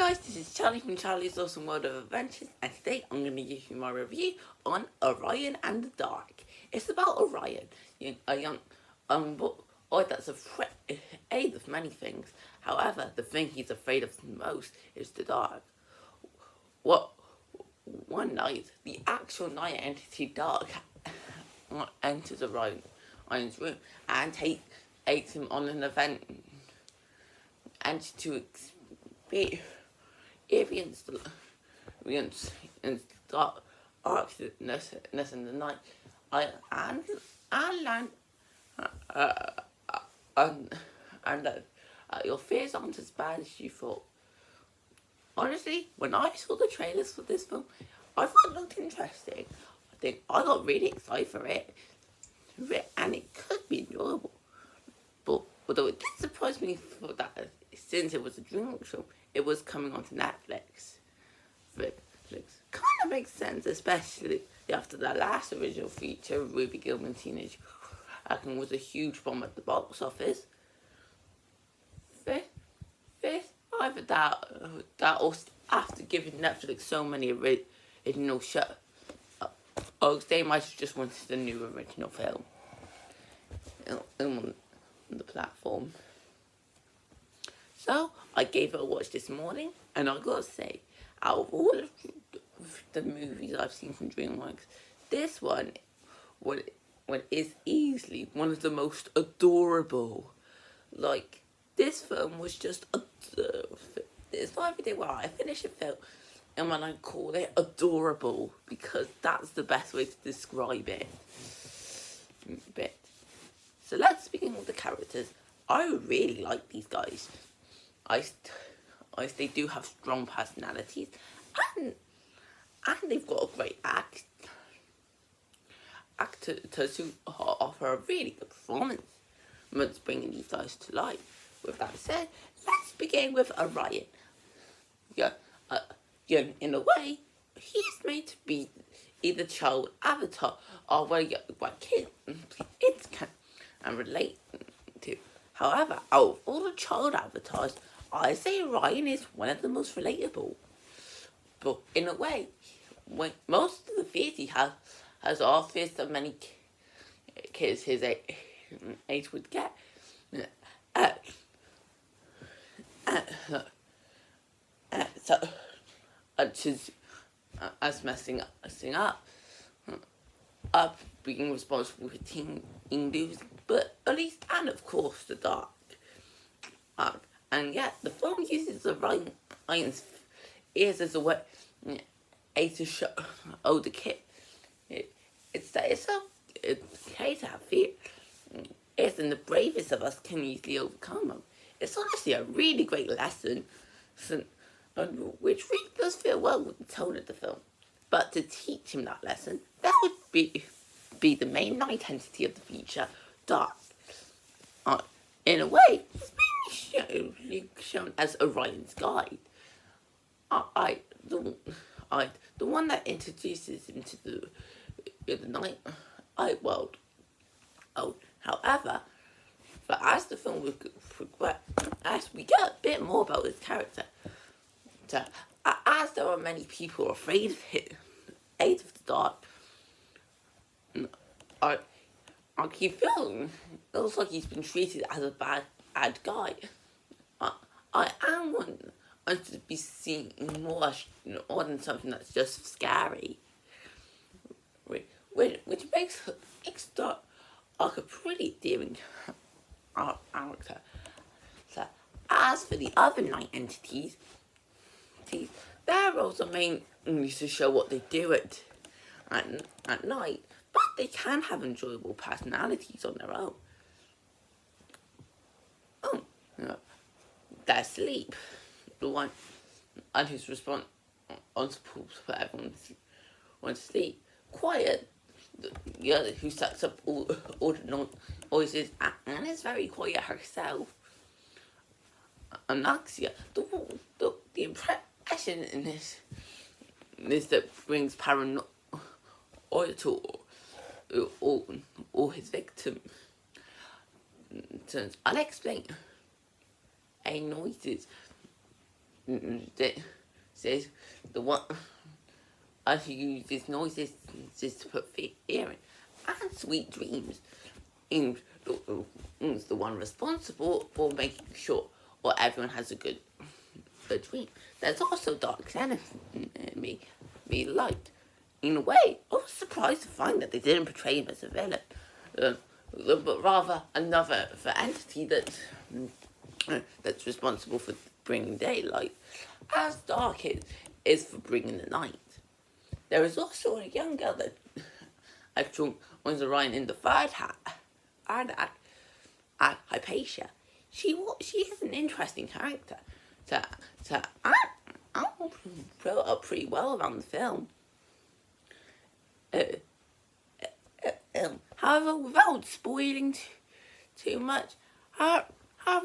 guys, this is Charlie from Charlie's Awesome World of Adventures, and today I'm going to give you my review on Orion and the Dark. It's about Orion, a young boy that's afraid of many things. However, the thing he's afraid of the most is the dark. One night, the actual night entity Dark enters Orion's room and takes him on an event and to experience darkness in the night. And learn that your fears aren't as bad as you thought. Honestly, when I saw the trailers for this film, I thought it looked interesting. I think I got really excited for it, and it could be enjoyable. But although it did surprise me for that, since it was a DreamWorks film, it was coming onto Netflix. Kind of makes sense, especially after the last original feature, Ruby Gilman Teenage Acting was a huge bomb at the box office. Either that or after giving Netflix so many original shows, they might have just wanted a new original film on the platform. So I gave it a watch this morning, and I gotta say, out of all of the movies I've seen from DreamWorks, this one is easily one of the most adorable. Like, this film was just it's not every day where I finish a film and when I call it adorable, because that's the best way to describe it. So let's begin with the characters. I really like these guys. They do have strong personalities, and they've got a great actors who offer a really good performance, bringing these guys to life. With that said, let's begin with Orion. In a way, he's made to be either child avatar or what kids can and relate to. However, out of all the child avatars, I say Orion is one of the most relatable. But in a way, when most of the fears he has all fears that many kids his age would get. As messing up, being responsible for teen news, but at least, and of course, the dark. And yet, the film uses Orion's ears as a way to show older kids. It's okay to have fear. And the bravest of us can easily overcome them. It's honestly a really great lesson, which really does fit well with the tone of the film. But to teach him that lesson, that would be the main night entity of the feature, Dark. In a way, it's being shown as Orion's guide. The one that introduces him to the night world. However, but as the film will progress, as we get a bit more about his character, as there are many people afraid of him, of the dark, he feels like he's been treated as a bad guy. I am wanting to be seen more than something that's just scary, which makes Dark a pretty daring character. So, as for the other night entities, their roles are mainly to show what they do at night, but they can have enjoyable personalities on their own. Their sleep, the one and who's responsible for everyone to sleep. Quiet, the other who sets up all the noises and is very quiet herself. Anaxia, the impression in this that brings paranoia to all his victims. Unexplained noises says the one as he uses noises to put fear in, and Sweet Dreams is the one responsible for making sure or everyone has a dream. There's also Dark Enemy, me light. In a way, I was surprised to find that they didn't portray him as a villain, but rather another entity that's responsible for bringing daylight, as dark is for bringing the night. There is also a young girl that actually joins Orion in the third and at Hypatia. She is an interesting character. I built up pretty well around the film. However, without spoiling too much, her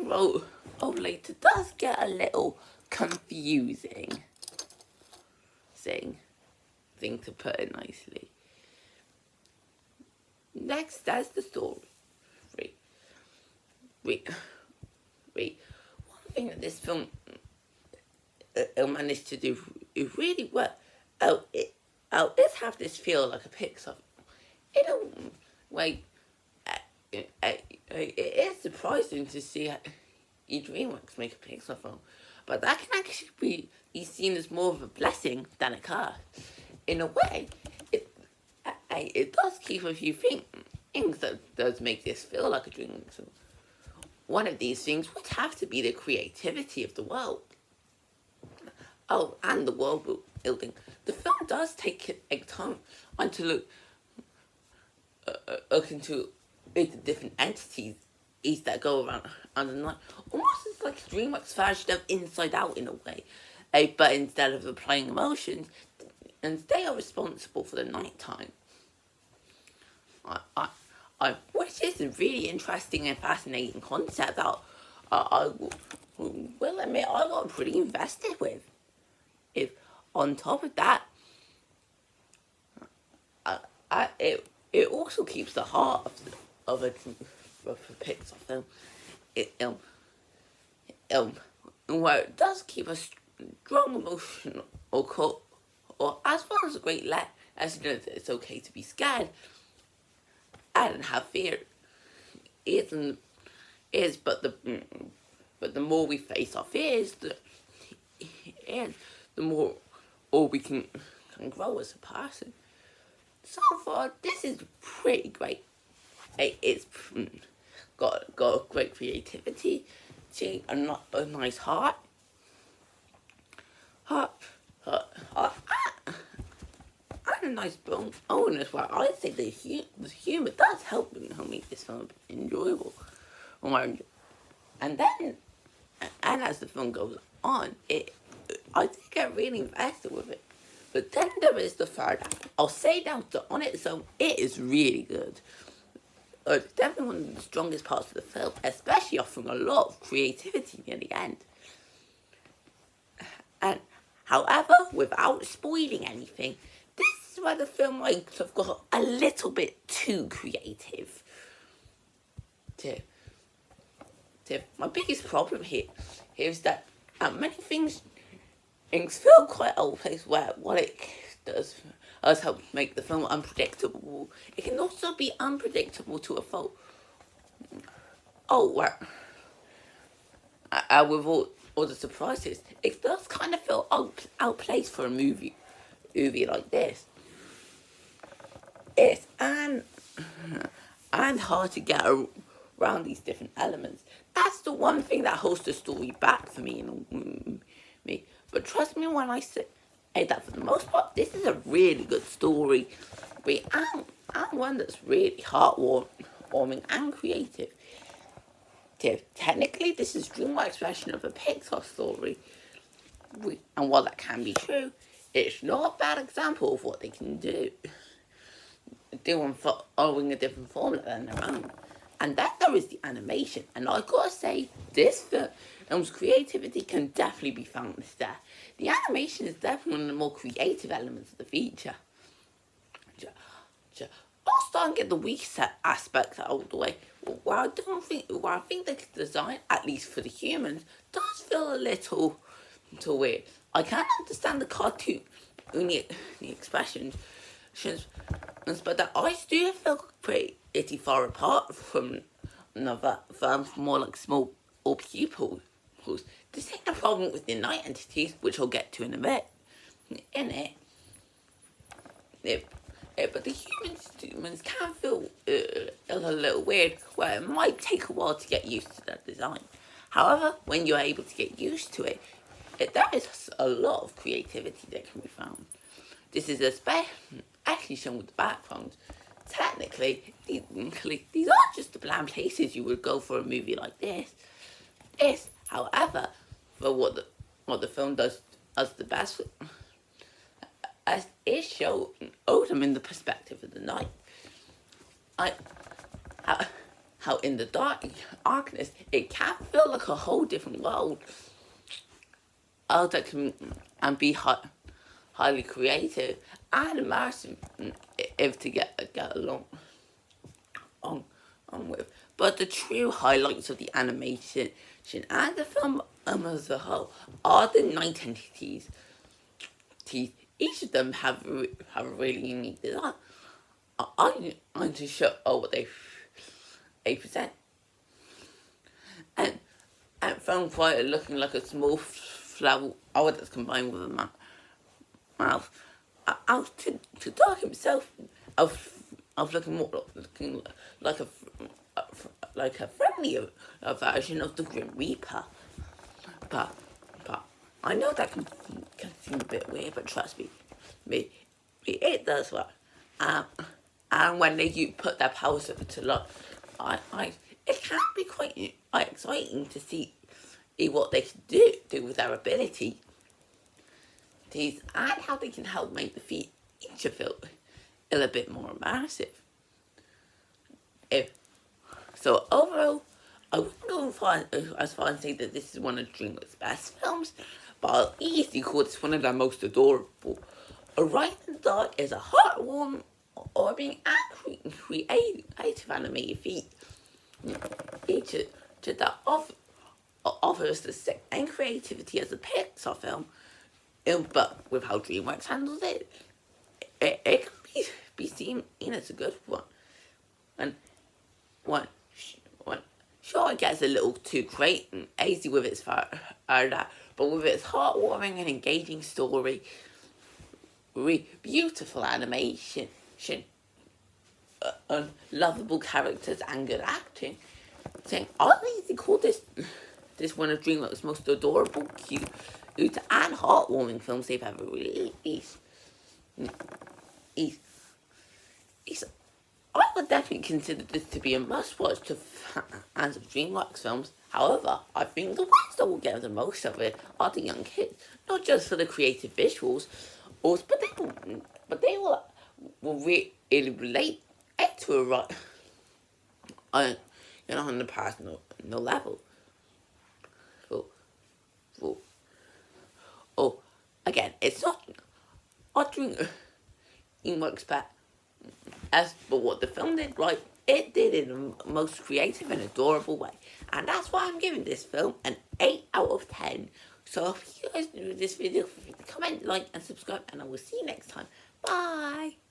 role later does get a little confusing. Thing to put it nicely. Next, that's the story. One thing that this film managed to do really well. It have this feel like a Pixar. In a way, it is surprising to see DreamWorks make a Pixar film, but that can actually be seen as more of a blessing than a curse. In a way, it does keep a few things that does make this feel like a DreamWorks film. One of these things would have to be the creativity of the world. Oh, and the world building. The film does take time to look into the different entities that go around under the night. Almost as like DreamWorks version of Inside Out in a way. But instead of applying emotions, and they are responsible for the nighttime. Which is a really interesting and fascinating concept that I will admit I got pretty invested with. If on top of that, it also keeps the heart of a Pixar film. Where it does keep a strong emotional core, or as well as a great lesson that it's okay to be scared and have fear. But the more we face our fears, the more we can grow as a person. So far, this is pretty great. It's got great creativity, a nice heart. And a nice bone. And as well, I think the humour does help make this film enjoyable. And then, and as the film goes on, I think I really invested with it. But then there is the third act. I'll say that on its own, it is really good. It's definitely one of the strongest parts of the film, especially offering a lot of creativity near the end. And however, without spoiling anything, this is where the film might have got a little bit too creative. My biggest problem here is that many things feel quite out of place where what it does help make the film unpredictable. It can also be unpredictable to a fault. With all the surprises, it does kind of feel outplaced for a movie like this. It's and hard to get around these different elements. That's the one thing that holds the story back for me. But trust me when I say that for the most part, this is a really good story. And one that's really heartwarming and creative. Technically, this is DreamWorks' version of a Pixar story. And while that can be true, it's not a bad example of what they can do. Following a different formula than their own. And then there is the animation. And I gotta say, this film's creativity can definitely be found there. The animation is definitely one of the more creative elements of the feature. I'll start and get the weak set aspects out of the way. Where I think the design, at least for the humans, does feel a little to weird. I can't understand the cartoon the expressions, but the eyes do feel pretty far apart from another films, more like small or pupils. This ain't a problem with the night entities, which I'll get to in a bit. In it, but the humans can feel a little weird, where it might take a while to get used to that design. However, when you're able to get used to it, there is a lot of creativity that can be found. This is especially shown with the backgrounds. Technically, these aren't just the bland places you would go for a movie like this. However, for what the film does the best, as it shows them in the perspective of the night. How in the darkness it can feel like a whole different world. That can and be highly creative and immersive if to get along on with. But the true highlights of the animation and the film as a whole are the night entities. Each of them have a really unique design. I'm to show what they present. And found quite looking like a small flower that's combined with a mouth. Out to Dark himself, of looking like a friendlier version of the Grim Reaper. But I know that can seem a bit weird, but trust me, it does work. And when they put their powers to look, it can be quite exciting to see what they can do with their ability. And how they can help make the feature feel a bit more immersive. So overall, I wouldn't go as far as say that this is one of DreamWorks' best films, but I'll easily call this one of their most adorable. Orion in the Dark is a heartwarming or being creative animated feat. Each that offers the same creativity as a Pixar film, but with how DreamWorks handles it, it can be seen as a good one. And sure, it gets a little too great and easy with its but with its heartwarming and engaging story, beautiful animation, lovable characters and good acting, I'll easily call this one of DreamWorks' most adorable, cute, and heartwarming films they've ever released. I would definitely consider this to be a must-watch to fans of DreamWorks films. However, I think the ones that will get the most of it are the young kids, not just for the creative visuals, but they will really relate to it right, on the personal level. Again, it's not DreamWorks bad. But what the film did right, it did it in the most creative and adorable way. And that's why I'm giving this film an 8 out of 10. So if you guys enjoyed this video, comment, like, and subscribe, and I will see you next time. Bye!